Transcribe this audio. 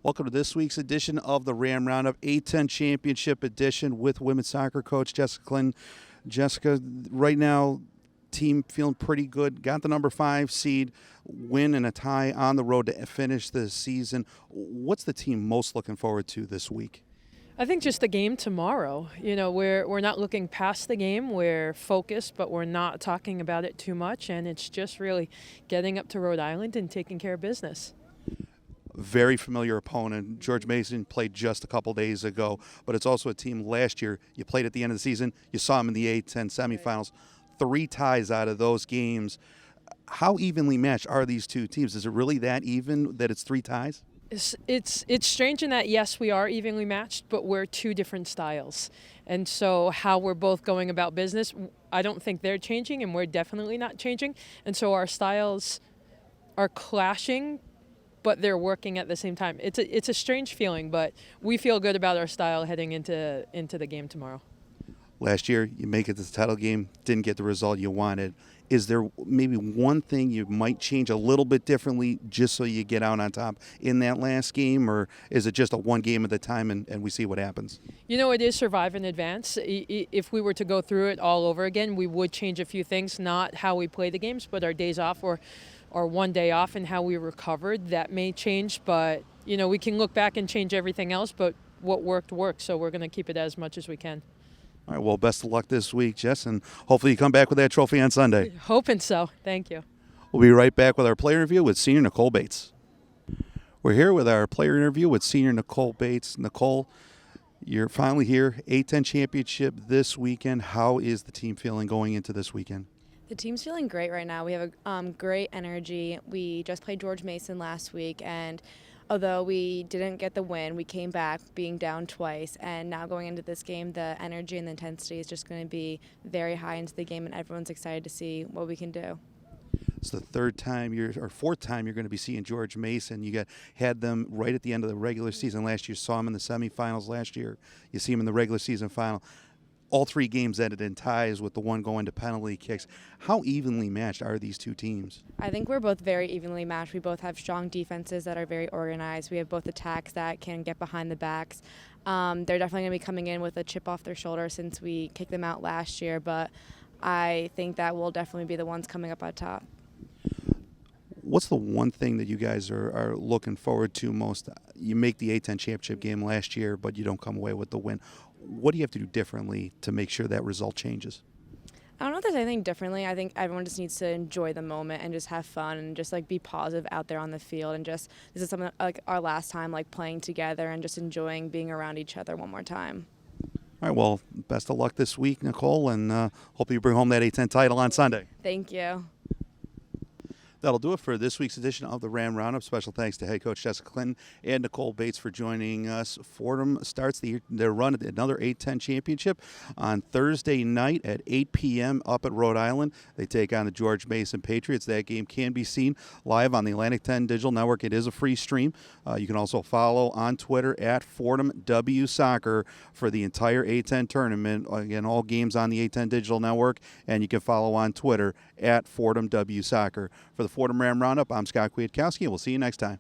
Welcome to this week's edition of the Ram Roundup A10 Championship Edition with women's soccer coach Jessica Clinton. Jessica, right now, team feeling pretty good. Got the number 5 seed, win and a tie on the road to finish the season. What's the team most looking forward to this week? I think just the game tomorrow. You know, we're not looking past the game. We're focused, but we're not talking about it too much. And it's just really getting up to Rhode Island and taking care of business. Very familiar opponent. George Mason played just a couple days ago, but it's also a team last year. You played at the end of the season. You saw them in the A10 semifinals. 3 ties out of those games. How evenly matched are these two teams? Is it really that even that it's 3 ties? It's strange in that, yes, we are evenly matched, but we're 2 different styles. And so how we're both going about business, I don't think they're changing, and we're definitely not changing. And so our styles are clashing, but they're working at the same time. It's a strange feeling, but we feel good about our style heading into the game tomorrow. Last year, you make it to the title game, didn't get the result you wanted. Is there maybe one thing you might change a little bit differently just so you get out on top in that last game, or is it just a one game at a time and we see what happens? You know, it is survive and advance. If we were to go through it all over again, we would change a few things, not how we play the games, but our days off or one day off and how we recovered. That may change, but, you know, we can look back and change everything else, but what worked, so we're going to keep it as much as we can. All right, well, best of luck this week, Jess, and hopefully you come back with that trophy on Sunday. Hoping so. Thank you. We'll be right back with our player interview with senior Nicole Bates. We're here with our player interview with senior Nicole Bates. Nicole, you're finally here, A10 championship this weekend. How is the team feeling going into this weekend? The team's feeling great right now. We have a great energy. We just played George Mason last week, and although we didn't get the win, we came back being down twice, and now going into this game, the energy and the intensity is just going to be very high into the game, and everyone's excited to see what we can do. It's the 4th time you're going to be seeing George Mason. You had them right at the end of the regular season last year. Saw them in the semifinals last year. You see them in the regular season final. All 3 games ended in ties with the one going to penalty kicks. How evenly matched are these two teams? I think we're both very evenly matched. We both have strong defenses that are very organized. We have both attacks that can get behind the backs. They're definitely going to be coming in with a chip off their shoulder since we kicked them out last year, but I think that will definitely be the ones coming up on top. What's the one thing that you guys are looking forward to most? You make the A10 championship game last year, but you don't come away with the win. What do you have to do differently to make sure that result changes? I don't know if there's anything differently. I think everyone just needs to enjoy the moment and just have fun and just be positive out there on the field, and just this is something like our last time playing together and just enjoying being around each other one more time. All right, well, best of luck this week, Nicole, and hope you bring home that A10 title on Sunday. Thank you. That'll do it for this week's edition of the Ram Roundup. Special thanks to head coach Jessica Clinton and Nicole Bates for joining us. Fordham starts their run at another A10 championship on Thursday night at 8 p.m. up at Rhode Island. They take on the George Mason Patriots. That game can be seen live on the Atlantic 10 Digital Network. It is a free stream. You can also follow on Twitter at Fordham W Soccer for the entire A10 tournament. Again, all games on the A10 Digital Network, and you can follow on Twitter at Fordham W Soccer. For the Fordham Ram Roundup, I'm Scott Kwiatkowski, and we'll see you next time.